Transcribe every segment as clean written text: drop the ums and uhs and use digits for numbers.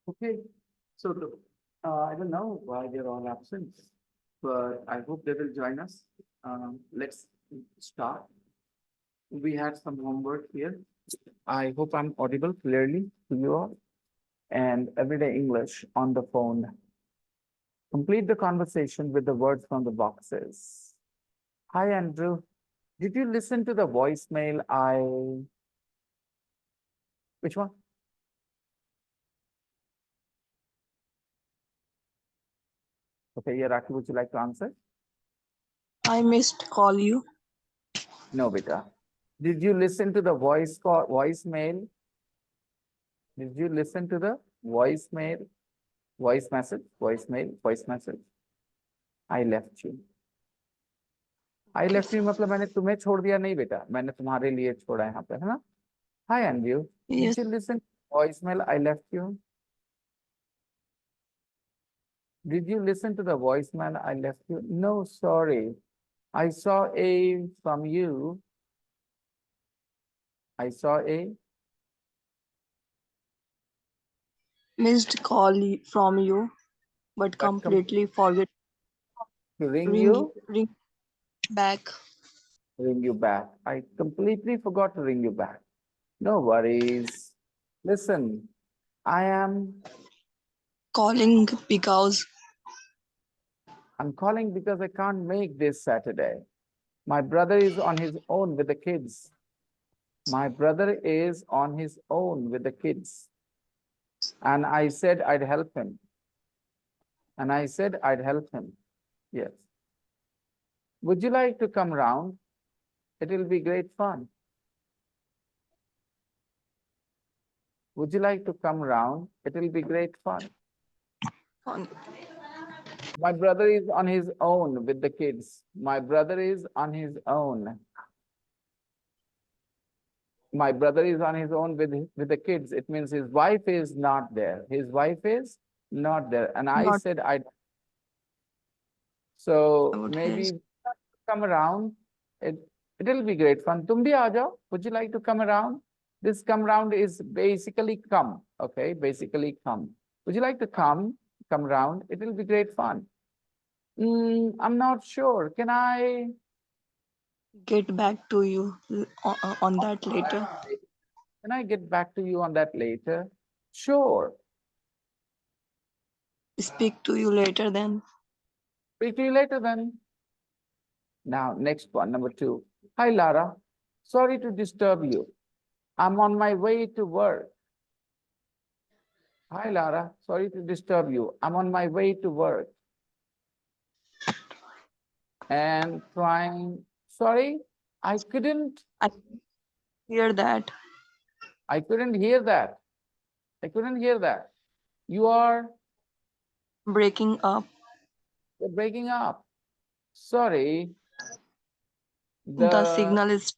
Okay, so I don't know why they're all absent, but I hope they will join us. Let's start. We had some homework here. I hope I'm audible clearly to you all. And everyday English on the phone. Complete the conversation with the words from the boxes. Hi, Andrew. Did you listen to the voicemail which one? Okay, yeah, Raki, would you like to answer? I missed call you. No, beta. Did you listen to the voicemail? Did you listen to the voicemail, voice message? I left you. I Okay. left you मतलब मैंने तुम्हें छोड़ दिया नहीं बेटा, मैंने तुम्हारे लिए छोड़ा यहाँ पे, है ना? Hi, Andrew. Yes. Did you listen to voicemail I left you? Did you listen to the voicemail I left you? No, sorry. I saw a from you. I saw a Missed from you, but but completely forget to ring ring you, ring back. ring you back. I completely forgot to ring you back. No worries. Listen, I am Calling because I'm calling because I can't make this Saturday. My brother is on his own with the kids. My brother is on his own with the kids. And I said I'd help him. And I said I'd help him. Yes. Would you like to come round? It will be great fun. Would you like to come round? It will be great fun. on My brother is on his own with the kids. My brother is on his own. My brother is on his own with the kids. It means his wife is not there. His wife is not there. And I not said, so about his. maybe come around. It, it'll be great fun. Tum bhi aa jao. Would you like to come around? This come round is basically come. Okay, basically come. Would you like to come round? It will be great fun. I'm not sure. Can I? Get back to you on that later. Can I get back to you on that later? Sure. Speak to you later then. Speak to you later then. Now, next one, number 2. Hi, Lara. Sorry to disturb you. I'm on my way to work. Hi, Lara. Sorry to disturb you. I'm on my way to work. And trying, sorry, I couldn't, I hear that. I couldn't hear that. I couldn't hear that. You are Breaking up. you're breaking up. Sorry, The the signal is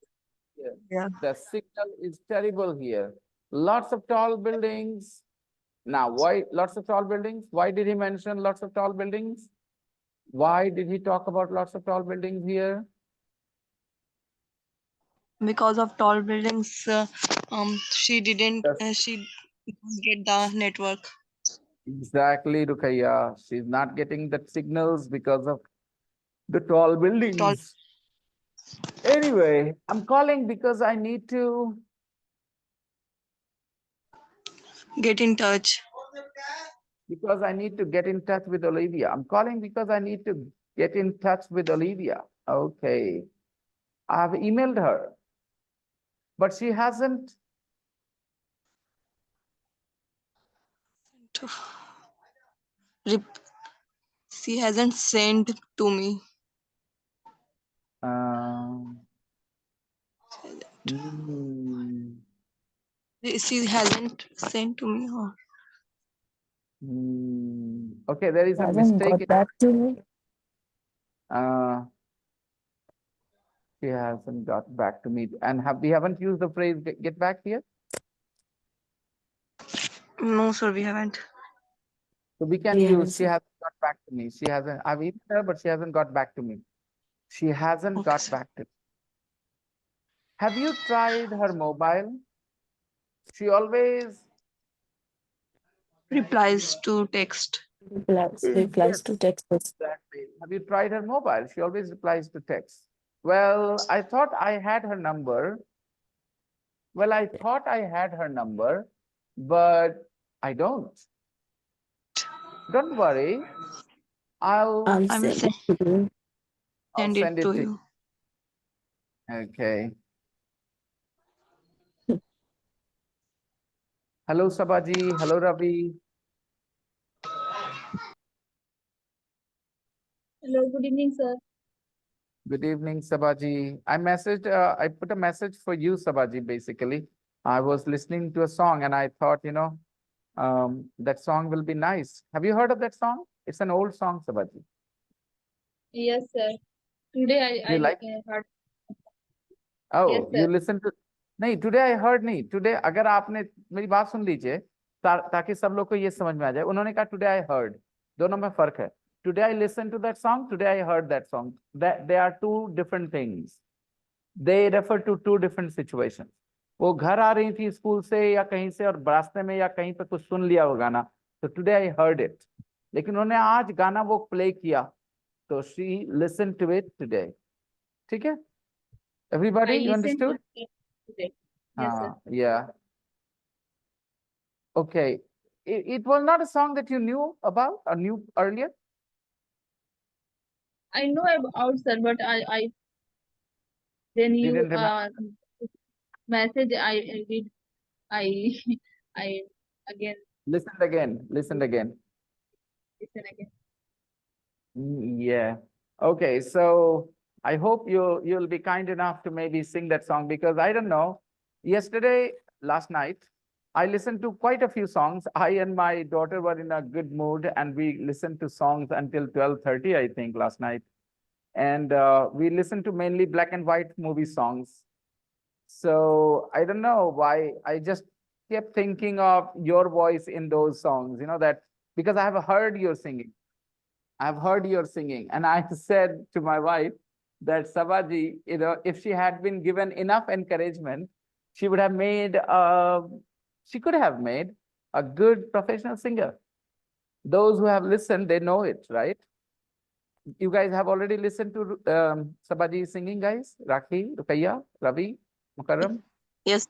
yeah. the signal is terrible here. Lots of tall buildings. Now, why lots of tall buildings? Why did he mention lots of tall buildings? Why did he talk about lots of tall buildings here? Because of tall buildings, she didn't. Yes, She didn't get the network. exactly, Rukaiya. She's not getting the signals because of the tall Tall. buildings. Anyway, I'm calling because I need to Get in touch. get in touch with Olivia. I'm calling because I need to get in touch with Olivia. Okay. I've emailed her, but she hasn't. Rep- She hasn't sent to me. Um, mm, She hasn't sent to me. okay, there is a Hasn't mistake. got back to me. Uh, she hasn't got back to me, and we haven't used the phrase get back here. No, sir, we haven't. So we can use she Yes. hasn't got back to me. She hasn't. I've emailed her, but she hasn't got back to me. She hasn't Okay, got sir. back to me. Have you tried her mobile? She always Replies to text. Replies to Yes, texts. exactly. Have you tried her mobile? She always replies to text. Well, I thought I had her number. Well, I thought I had her number, but I don't. Don't worry. I'll I'll I will send it to you. I'll send it send to it to you. you. Okay. Hello, Sabaji. Hello, Ravi. Hello, good evening, sir. Good evening, Sabaji. I put a message for you, Sabaji, basically. I was listening to a song and I thought, that song will be nice. Have you heard of that song? It's an old song, Sabaji. Yes, sir. Today Do you like? heard. Yes, Oh, you sir. listen to नहीं today I heard नहीं today अगर आपने मेरी बात सुन लीजिए ताकि सब लोग को ये समझ में आ जाए उन्होंने कहा टुडे आई हर्ड दोनों में फर्क है today I listen to that song today I heard that song they are two different things they refer to two different situations वो घर आ रही थी स्कूल से या कहीं से और रास्ते में या कहीं पे कुछ सुन लिया वो गाना तो टुडे आई हर्ड इट लेकिन उन्होंने आज गाना वो प्ले किया तो she listen to it today ठीक है I everybody you listened to understood it today. Yes, sir. Yeah. Okay. It was not a song that you knew about or knew earlier? I know about, sir, but I then You you didn't remember? message I did I I again Listen again. Listen again. listen again. Yeah. Okay. So I hope you'll be kind enough to maybe sing that song because I don't know. Yesterday, last night, I listened to quite a few songs. I and my daughter were in a good mood and we listened to songs until 12:30, I think, last night. And we listened to mainly black and white movie songs. So I don't know why I just kept thinking of your voice in those songs, that because I have heard your singing. I've heard your singing. And I said to my wife that Sabaji, if she had been given enough encouragement, she would have made, she could have made a good professional singer. Those who have listened, they know it, right? You guys have already listened to Sabaji singing, guys? Rakhi, Rukaiya, Ravi, Mukarram? Yes.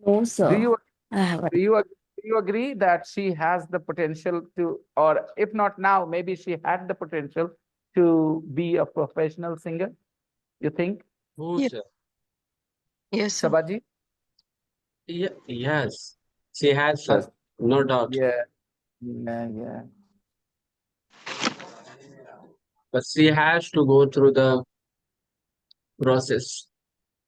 No, Do sir. you I haven't. do you agree that she has the potential to, or if not now, maybe she had the potential to be a professional singer? You think, Who, Yes. sir? Yes, sir. Sabaji? Yes, she has, sir. No doubt. Yeah, yeah, yeah. But she has to go through the process.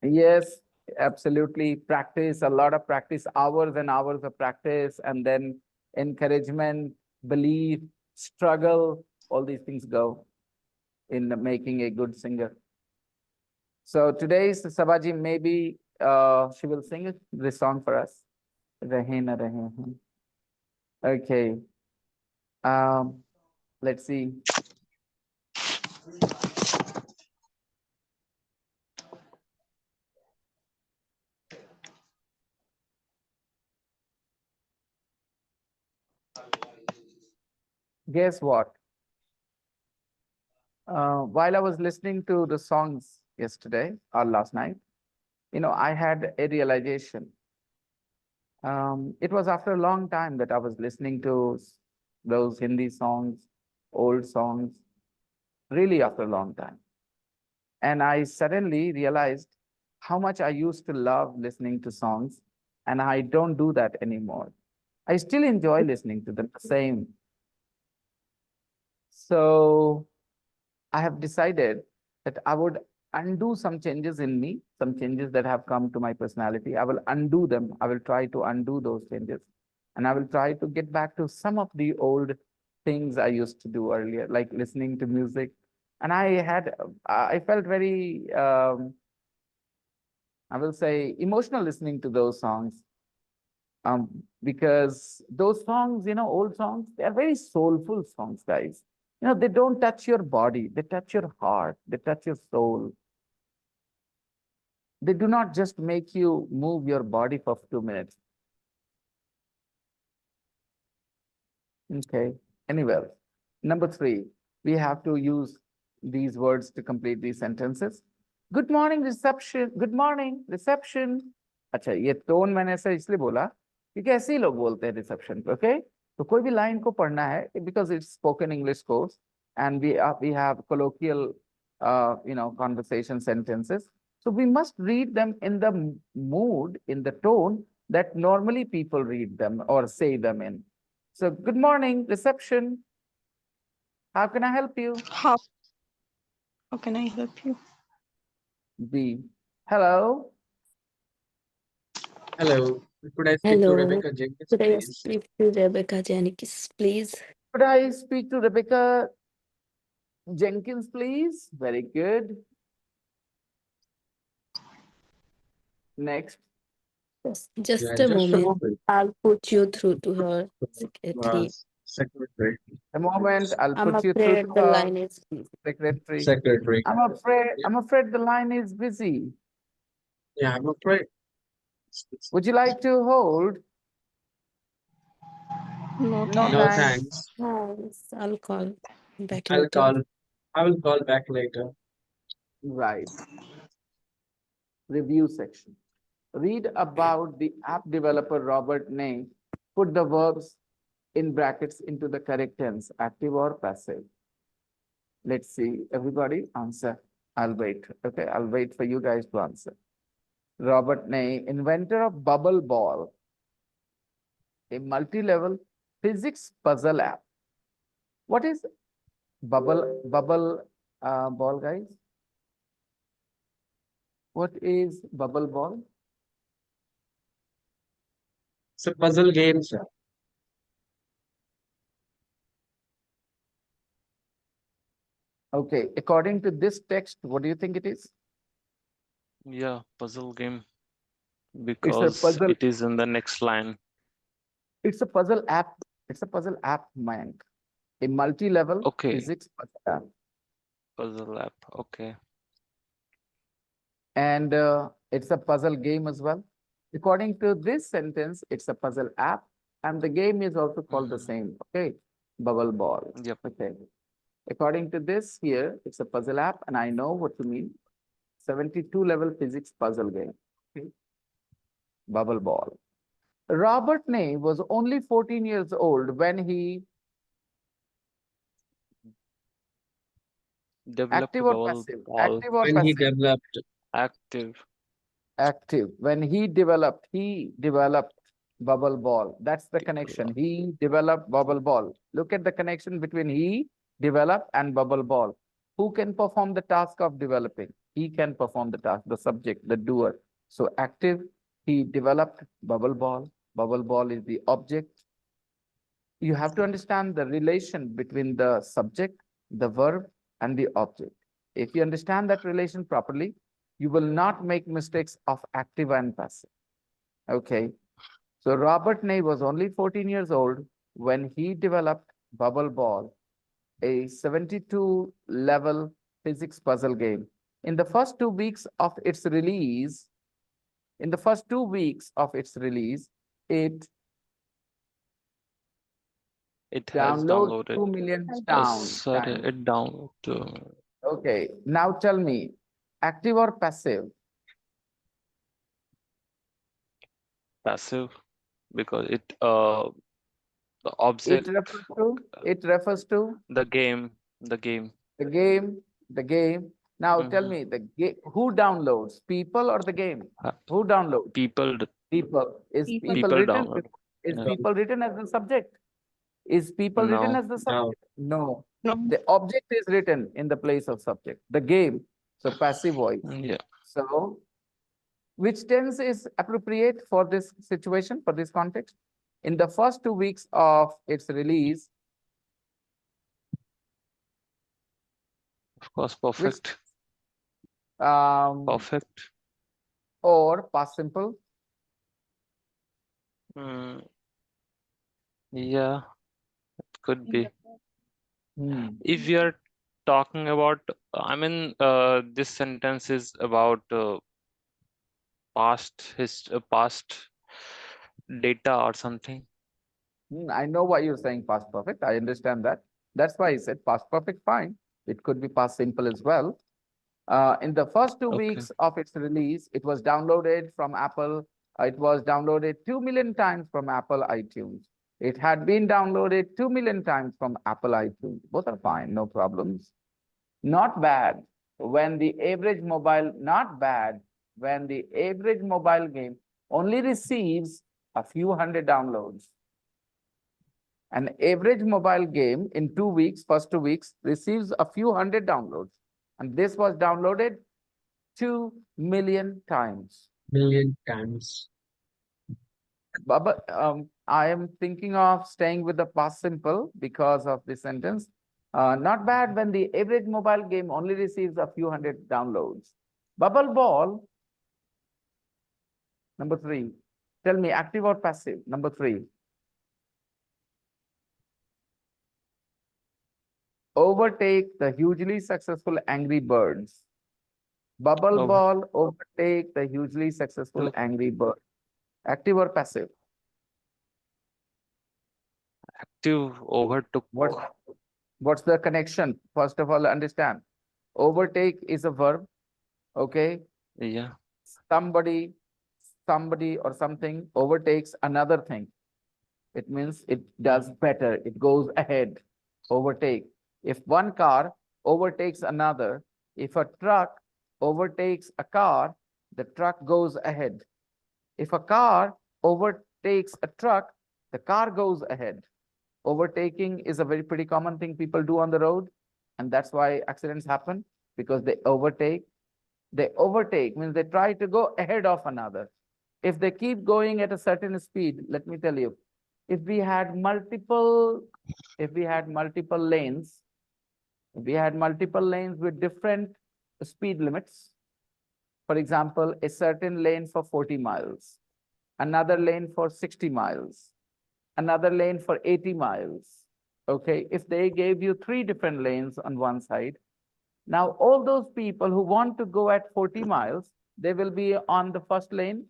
Yes, absolutely. Practice, a lot of practice, hours and hours of practice, and then encouragement, belief, struggle, all these things go in making a good singer. So today's Sabaji, maybe she will sing this song for us. Rahe na rahe hain. Okay. Um, let's see. Guess what? While I was listening to the songs yesterday or last night, I had a realization. It was after a long time that I was listening to those Hindi songs, old songs, really after a long time. And I suddenly realized how much I used to love listening to songs, and I don't do that anymore. I still enjoy listening to them the same. So I have decided that I would undo some changes in me, some changes that have come to my personality. I will undo them. I will try to undo those changes. And I will try to get back to some of the old things I used to do earlier, like listening to music. And I felt very, I will say, emotional listening to those songs. Because those songs, old songs, they are very soulful songs, guys. They don't touch your body, they touch your heart, they touch your soul. They do not just make you move your body for 2 minutes. Okay. Anyway, number 3, we have to use these words to complete these sentences. Good morning, reception. Good morning, reception. अच्छा, ये tone मैंने ऐसा इसलिए बोला क्योंकि ऐसे ही लोग बोलते हैं रिसेप्शन पे. ओके, तो कोई भी लाइन को पढ़ना है because it's spoken English course and we have colloquial conversation sentences, so we must read them in the mood, in the tone that normally people read them or say them in. So good morning, reception, how can I help you? How can I help you? B. Hello, Hello. Could I speak to Hello. Rebecca Jenkins, Could I please? speak to Rebecca Janikis, please? could I speak to Rebecca Jenkins, please? Very good. Next. Just Yeah, a just a moment. moment. I'll put you through to her Uh, secretary. secretary. A moment, I'll I'm put you through afraid to the her line is busy. secretary. Secretary. I'm afraid the line is busy. Yeah, I'm afraid. Would you like to hold? No, No, No, thanks. thanks. thanks. Thanks. I'll call back I'll later. call. I will call back later. Right. Review section. Read about the app developer Robert Ney. Put the verbs in brackets into the correct tense, active or passive. Let's see, everybody answer. I'll wait. Okay, I'll wait for you guys to answer. Robert Ney, inventor of Bubble Ball, a multi-level physics puzzle app. What is bubble ball, guys? What is bubble ball? It's a puzzle game, sir. Okay, according to this text, what do you think it is? Yeah, puzzle game It's a because puzzle. it is in the next line. It's a puzzle app. It's a puzzle app, Mayank. A multi-level Okay, physics puzzle app. puzzle app. Okay. And it's a puzzle game as well. According to this sentence, it's a puzzle app, and the game is also called the Mhm. same. Okay, bubble ball. Yep. Okay. According to this here, it's a puzzle app, and I know what you mean. 72 level physics puzzle game. Okay. Bubble ball. Robert Ney was only 14 years old when he Develop active or ball passive? ball Active or When he passive? developed, active. Active. When he developed bubble ball. That's the connection. Develop. He developed bubble ball. Look at the connection between he developed and bubble ball. Who can perform the task of developing? He can perform the task, the subject, the doer. So active, he developed bubble ball. Bubble ball is the object. You have to understand the relation between the subject, the verb, and the object. If you understand that relation properly, you will not make mistakes of active and passive. Okay. So Robert Ney was only 14 years old when he developed Bubble Ball, a 72 level physics puzzle game. In the first 2 weeks of its release, it It has download downloaded. 2 million Sorry, times. it down to Okay, now tell me, active or passive? passive because it the It object refers to, it refers to the game the game. the game, the game. Now tell Mhm. me, who downloads, people or the game? Uh, Who downloads? People People. Is People. people people written? download. Is Yeah. people written as the subject? Is people written No. as the no, subject? No. No. The object is written in the place of subject. The game. So passive voice. Yeah. So which tense is appropriate for this situation, for this context? In the first 2 weeks of its release, Of course, which perfect. Perfect. or past simple? Mm, yeah, could In be. the Hmm. If we are talking about, I mean, this sentence is about past data or something. I know why you're saying past perfect. I understand that. That's why I said past perfect, fine. It could be past simple as well. In the first 2 weeks of its release, it was downloaded from Apple. It was downloaded 2 million times from Apple iTunes. It had been downloaded 2 million times from Apple iTunes. Both are fine, no problems. Not bad when the average mobile, not bad when the average mobile game only receives a few hundred downloads. An average mobile game in 2 weeks, first 2 weeks, receives a few hundred downloads. And this was downloaded 2 million times. Million times. But I am thinking of staying with the past simple because of this sentence. Not bad when the average mobile game only receives a few hundred downloads. Bubble ball, number 3. Tell me, active or passive? Number 3. Overtake the hugely successful Angry Birds. Bubble Over ball overtake the hugely successful to Angry Bird. Active or passive? overtook. What's the connection? First of all, understand. Overtake is a verb. Okay. Yeah. Somebody or something overtakes another thing. It means it does better. It goes ahead. Overtake. If one car overtakes another, if a truck overtakes a car, the truck goes ahead. If a car overtakes a truck, the car goes ahead. Overtaking is a very pretty common thing people do on the road, and that's why accidents happen, because they overtake. They overtake means they try to go ahead of another. If they keep going at a certain speed, let me tell you, if we had multiple lanes, with different speed limits, for example, a certain lane for 40 miles, another lane for 60 miles, another lane for 80 miles. Okay, if they gave you 3 different lanes on one side, now all those people who want to go at 40 miles, they will be on the first lane.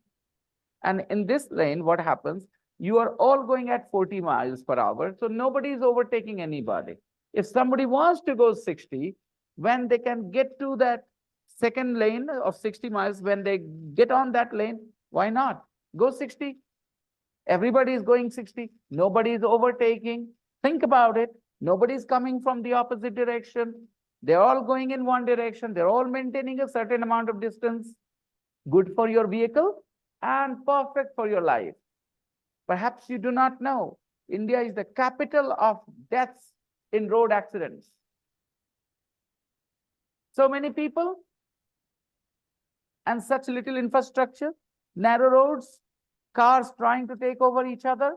And in this lane, what happens? You are all going at 40 miles per hour, so nobody is overtaking anybody. If somebody wants to go 60, when they can get to that second lane of 60 miles, when they get on that lane, why not? Go 60. Everybody is going 60. Nobody is overtaking. Think about it. Nobody is coming from the opposite direction. They're all going in one direction. They're all maintaining a certain amount of distance. Good for your vehicle and perfect for your life. Perhaps you do not know, India is the capital of deaths in road accidents. So many people and such little infrastructure, narrow roads, cars trying to take over each other,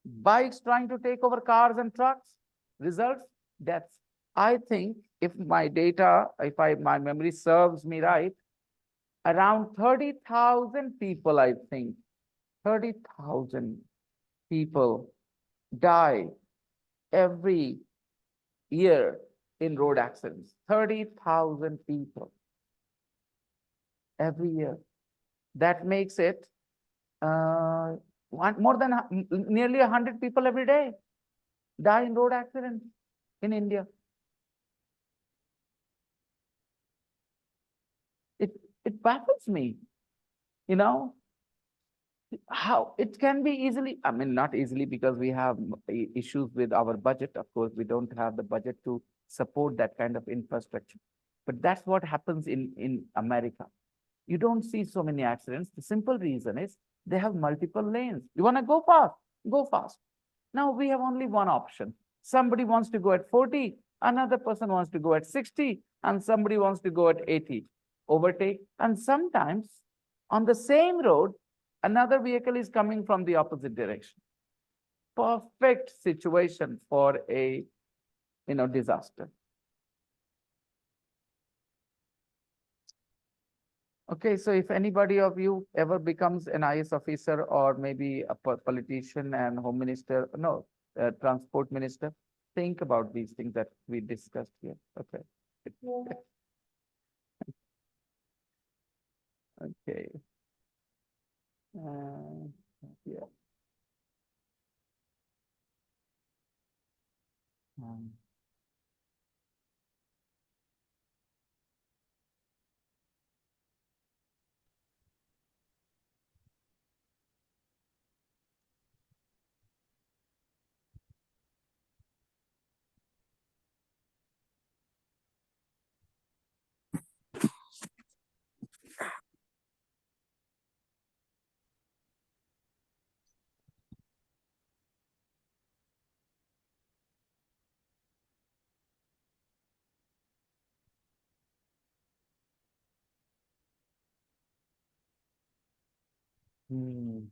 bikes trying to take over cars and trucks, results, deaths. I think if my memory serves me right, around 30,000 people, I think, 30,000 people die every year in road accidents. 30,000 people every year. That makes it nearly 100 people every day die in road accidents in India. It baffles me, you know, how it can be easily, I mean, not easily because we have issues with our budget. Of course, we don't have the budget to support that kind of infrastructure. But that's what happens in America. You don't see so many accidents. The simple reason is they have multiple lanes. You want to go fast, go fast. Now we have only one option. Somebody wants to go at 40, another person wants to go at 60, and somebody wants to go at 80. Overtake. And sometimes on the same road, another vehicle is coming from the opposite direction. Perfect situation for a disaster. Okay, so if anybody of you ever becomes an IS officer or maybe a politician and home minister, no, transport minister, think about these things that we discussed here. Okay. Okay. Yeah. Hmm.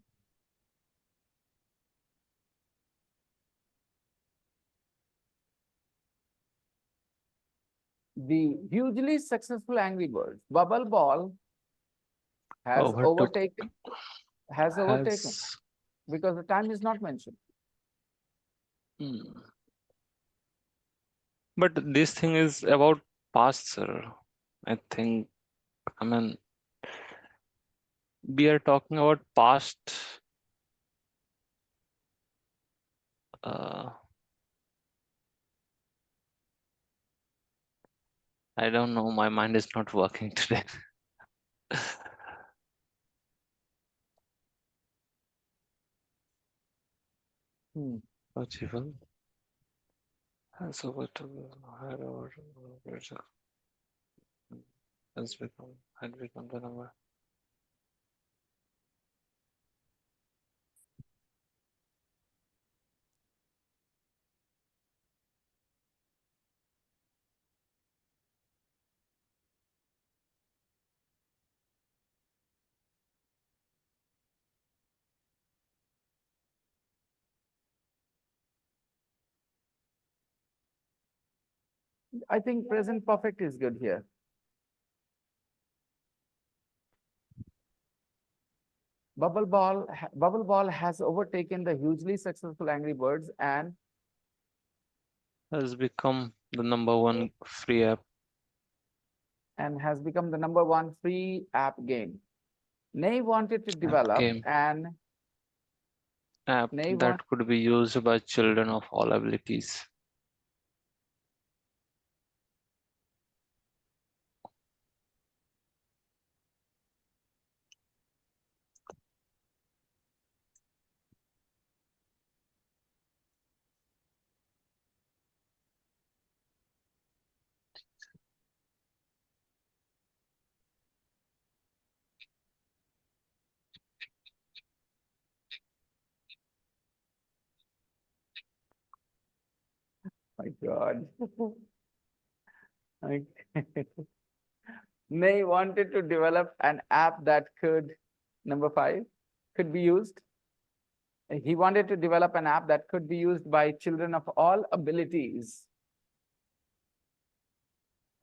The hugely successful Angry Birds bubble ball has Overtook overtaken has. because the time is not mentioned. Hmm. But this thing is about past, sir. I think, I mean, we are talking about past. Uh, I don't know. My mind is not working today. Hmm. Achievable. Has over to had over had become the number. I think present perfect is good here. Bubble ball has overtaken the hugely successful Angry Birds and Has become the number one free app. has become the #1 free app game. Ney wanted to develop Game an app Ney want that could be used by children of all abilities. my God. Okay. Ney wanted to develop an app that could #5 could be used. He wanted to develop an app that could be used by children of all abilities.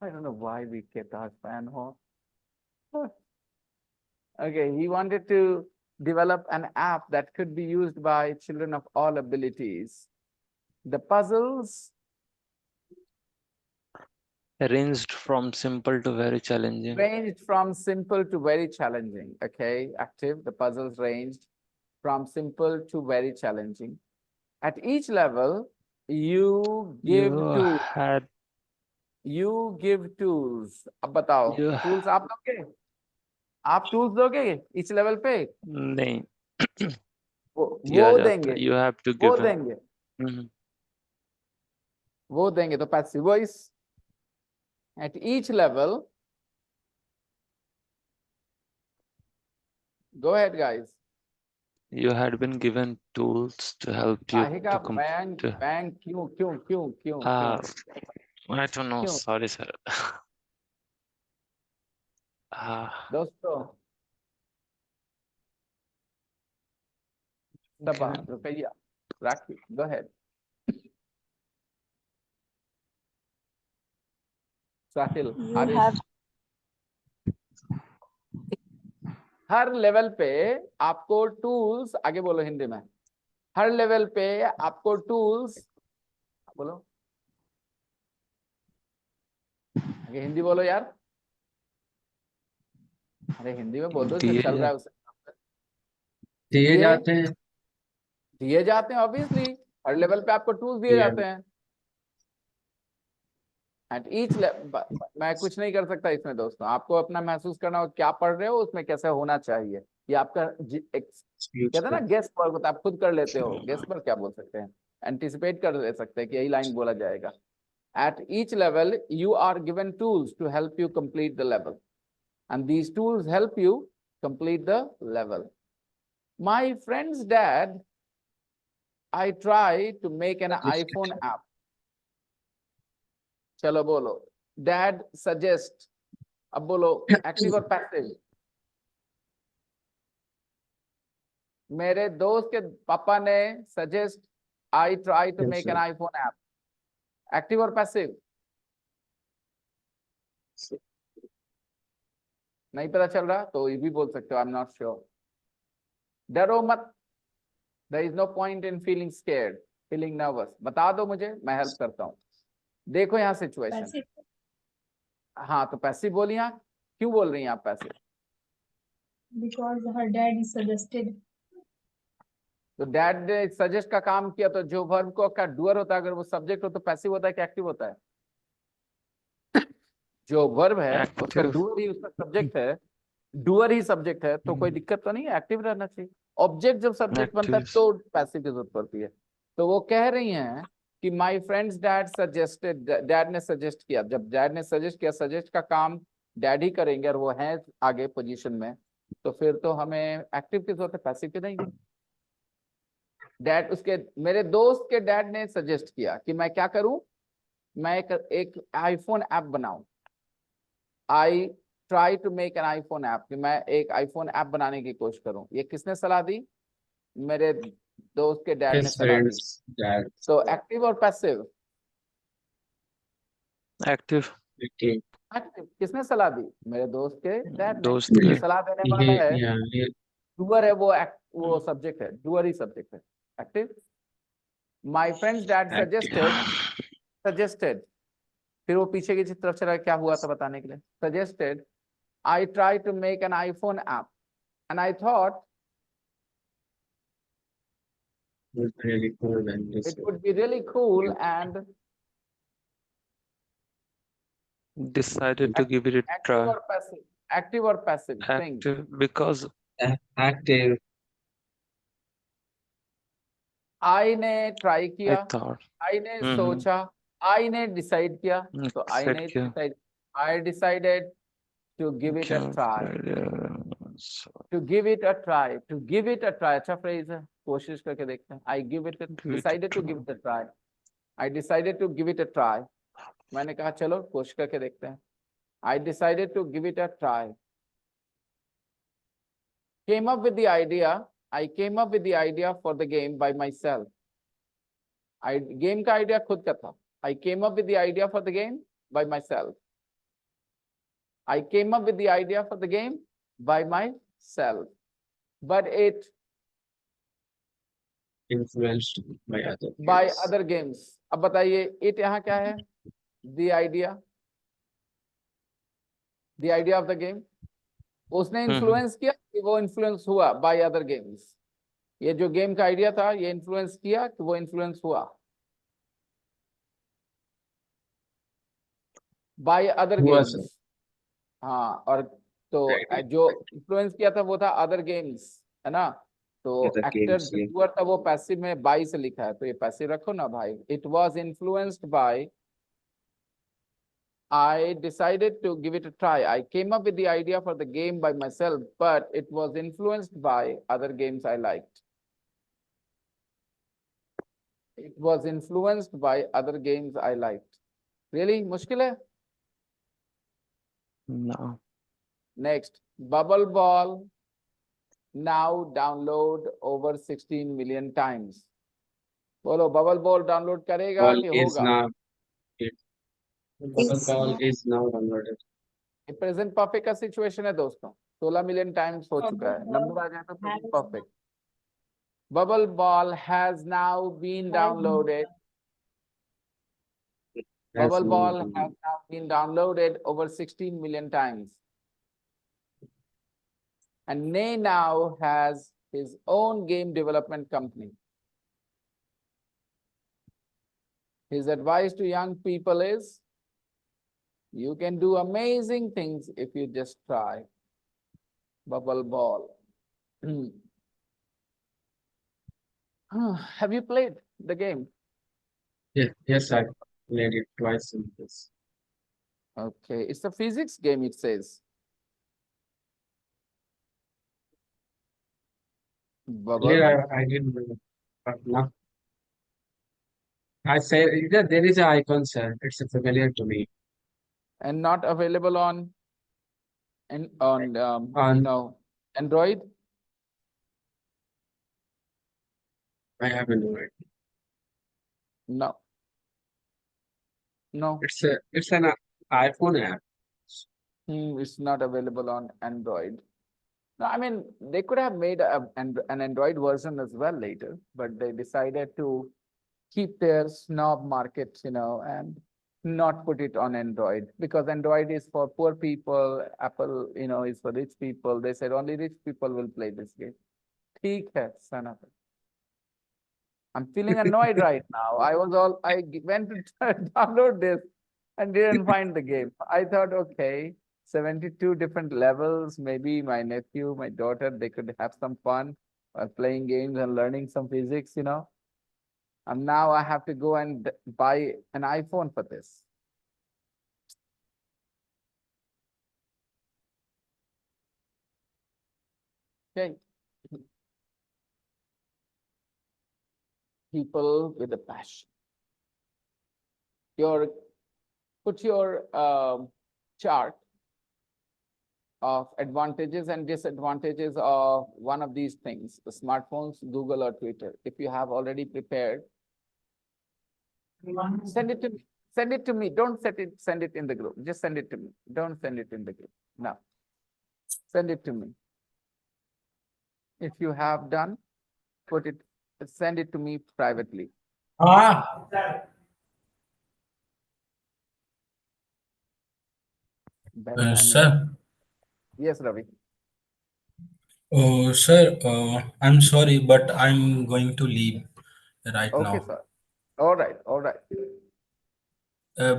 I don't know why we kept our fan off. Okay, he wanted to develop an app that could be used by children of all abilities. The puzzles Ranged from simple to very challenging. ranged from simple to very challenging. Okay, active. The puzzles ranged from simple to very challenging. At each level, you give You tools. had You give tools. अब बताओ you tools आप दोगे? आप tools दोगे each level पे? नहीं दिया वो जाता. देंगे. You have to वो give him. देंगे. Mhm. वो देंगे तो passive voice. At each level, go ahead guys. You had been given tools to help you काहे का to complete. बैंक क्यों I don't know. क्यों Sorry, sir. दोस्तों सबा Okay. रुपया राखी go ahead. Sahil You Haris have her level पे आपको tools आगे बोलो हिंदी में हर लेवल पे आपको टूल्स बोलो आगे हिंदी बोलो यार अरे हिंदी में बोल दो जो दिए चल रहा जा है उसे दिए दिए जाते हैं दिए जाते हैं ऑब्वियसली हर लेवल पे आपको टूल्स दिए दिया जाते हैं एट ईच मैं कुछ नहीं कर सकता इसमें दोस्तों, आपको अपना महसूस करना हो क्या पढ़ रहे हो उसमें कैसे होना चाहिए, ये आपका कहते हैं ना गेस वर्क होता है, आप खुद कर लेते हो, गेस वर्क क्या बोल सकते हैं, एंटिसिपेट कर ले सकते हैं कि यही लाइन बोला जाएगा। At each level, you are given tools to help you complete the level. And these tools help you complete the level. My friend's dad, I try to make an iPhone app. चलो बोलो, dad suggest, अब बोलो active और passive। मेरे दोस्त के पापा ने suggest, I try to Yes, make sir. an iPhone app. Active और passive? नहीं पता चल रहा तो ये भी बोल सकते हो, I'm not sure. डरो मत, there is no point in feeling scared, feeling nervous. बता दो मुझे, मैं हेल्प करता हूँ। देखो यहाँ सिचुएशन, Passive. हाँ तो पैसिव बोली, यहाँ क्यों बोल रही हैं आप passive? Because her dad is suggested. तो डैड ने सजेस्ट का काम किया, तो जो वर्ब को का डूअर होता है, अगर वो सब्जेक्ट हो तो पैसिव होता है कि एक्टिव होता है? जो वर्ब है उसका Active. डूअर ही उसका सब्जेक्ट है, डूअर ही सब्जेक्ट है, तो कोई दिक्कत तो नहीं है, एक्टिव रहना चाहिए। ऑब्जेक्ट जब सब्जेक्ट बनता है Active. तो पैसिव की जरूरत पड़ती है। तो वो कह रही हैं कि my friends dad suggested, dad ने सजेस्ट किया, जब डैड ने सजेस्ट किया, सजेस्ट का काम डैड ही करेंगे और वो है आगे पोजीशन में, तो फिर तो हमें एक्टिव की जरूरत है, पैसिव की नहीं। डैड उसके, मेरे दोस्त के डैड ने सजेस्ट किया कि मैं क्या करूं, मैं एक आईफोन ऐप बनाऊं। I try to make an iPhone app, कि मैं एक आईफोन ऐप बनाने की कोशिश करूं। ये किसने सलाह दी? मेरे दोस्त के डैड ने His सलाह दी। friends, dad, तो एक्टिव और पैसिव? Active. okay. एक्टिव। किसने सलाह दी? मेरे दोस्त के डैड ने। दोस्त जो के। सलाह देने वाला है, Yeah, डूअर है, वो सब्जेक्ट है, डूअर ही सब्जेक्ट है, active. My friends dad suggested, फिर वो पीछे की तरफ चला, क्या हुआ था बताने के लिए। Suggested I try to make an iPhone app and I thought was really cool and this it would be really cool and Decided to give it a active try. or passive, active or passive, think. Active because active. आई ने try I किया, thought. आई ने हम्म सोचा, आई ने decide किया, तो आई Decide ने किया। Decide, I decided to give it a क्या try, so, to give it a try, to give it a try, अच्छा फ्रेज है, कोशिश करके देखते हैं। I give it, give it a decided to try. Give it a try, I decided to give it a try, मैंने कहा चलो कोशिश करके देखते हैं। I decided to give it a try, came up with the idea, I came up with the idea for the game by myself. I game का idea खुद का था। I came up with the idea for the game by myself. I came up with the idea for the game by myself. But it Influenced by other by games. other games. अब बताइए it यहाँ क्या है? The idea. The idea of the game. उसने influence किया कि वो influence हुआ by other games. ये जो गेम का आइडिया था, ये इन्फ्लुएंस किया कि वो इन्फ्लुएंस हुआ बाय अदर हुआ गेम्स। सर। हाँ, और तो Right, जो इन्फ्लुएंस किया था वो था अदर गेम्स, है ना। तो other एक्टर games, जो yeah. डूअर था वो पैसिव में बाई से लिखा है, तो ये पैसिव रखो ना भाई। It was influenced by, I decided to give it a try. I came up with the idea for the game by myself, but it was influenced by other games I liked. It was influenced by other games I liked. Really? मुश्किल है? No. Next, Bubble Ball now download over 16 million times. बोलो Bubble Ball download करेगा Ball कि is होगा? now it. Bubble ball is now downloaded. ये present perfect का situation है दोस्तों, 16 मिलियन टाइम्स हो चुका है। Bubble ball नंबर आ जाए तो present has perfect. Bubble Ball has now been downloaded. Has Bubble now Ball been- has now been downloaded over 16 million times. And Nay now has his own game development company. His advice to young people is You can do amazing things if you just try. Bubble ball. Have you played the game? Yes, I played it twice in this. Okay, it's a physics game, it says. Bubble Earlier, I didn't know, but now I say yeah, there is an icon, sir. It's familiar to me. and not available on and on On Android. I haven't know it. No, no, It's an iPhone app. it's not available on Android. No, I mean they could have made an Android version as well later, but they decided to keep their snob market, and not put it on Android because Android is for poor people. Apple, is for rich people. They said only rich people will play this game. ठीक है, son of a- I'm feeling annoyed right now. Went to download this and didn't find the game. I thought, okay, 72 different levels. Maybe my nephew, my daughter, they could have some fun while playing games and learning some physics. And now I have to go and buy an iPhone for this. Okay. People with a passion. Put your chart of advantages and disadvantages of one of these things, the smartphones, Google or Twitter. If you have already prepared, send it to me. Send it to me. Don't send it in the group. Just send it to me. Don't send it in the group. No. Send it to me. If you have done, send it to me privately. Bell Sir, Yes, Ravi. sir, I'm sorry, but I'm going to leave right Okay, now. sir. All right, all right.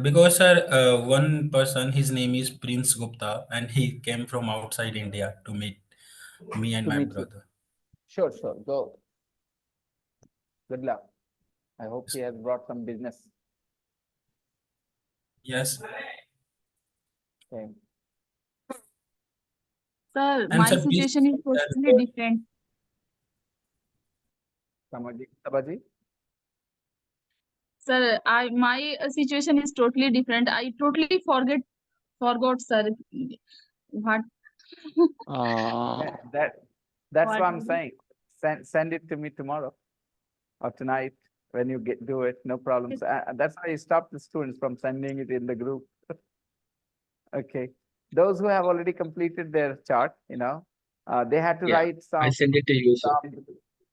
Because, sir, one person, his name is Prince Gupta, and he came from outside India to meet me and To my meet you. brother. Sure, sure. Go. Good luck. I hope he has brought some business. Yes, Okay. Sir, and my sir, please, situation is totally different. Sabaji? Sir, my situation is totally different. I totally forgot, sir. What Uh, That's what what I'm saying. Send it to me tomorrow or tonight when you do it. No problems. That's why I stopped the students from sending it in the group. Okay. Those who have already completed their chart, they had to Yeah, write I some, send it to you, sir. some.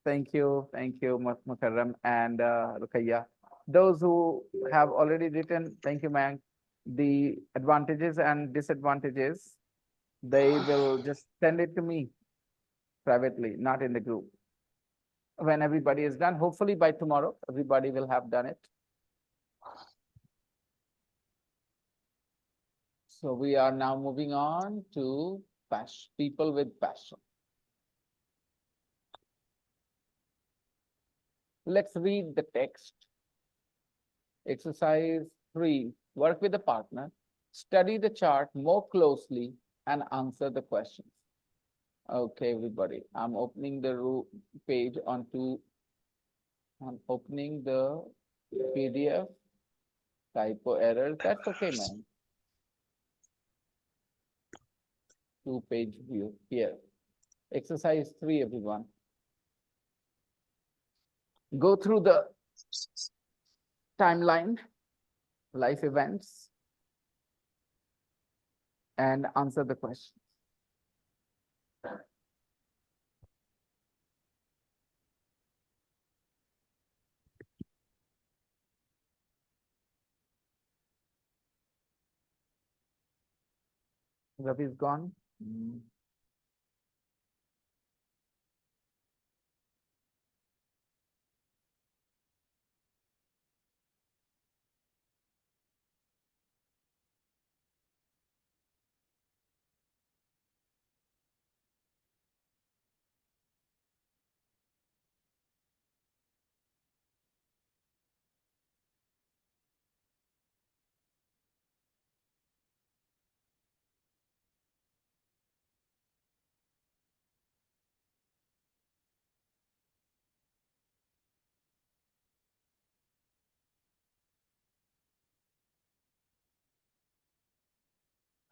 Thank you, Mukarram and Rukaiya. Those who have already written, thank you, Mank, the advantages and disadvantages, they will just send it to me privately, not in the group. When everybody is done, hopefully by tomorrow, everybody will have done it. So we are now moving on to people with passion. Let's read the text. Exercise 3, work with a partner, study the chart more closely and answer the questions. Okay, everybody, I'm opening the page I'm opening the PDF, typo errors, that's okay, man. 2-page view here. Exercise 3, everyone. Go through the timeline, life events, and answer the questions. Ravi is gone.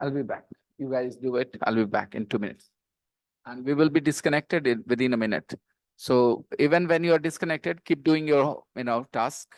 I'll be back. You guys do it. I'll be back in 2 minutes. And we will be disconnected within a minute. So even when you are disconnected, keep doing your, task.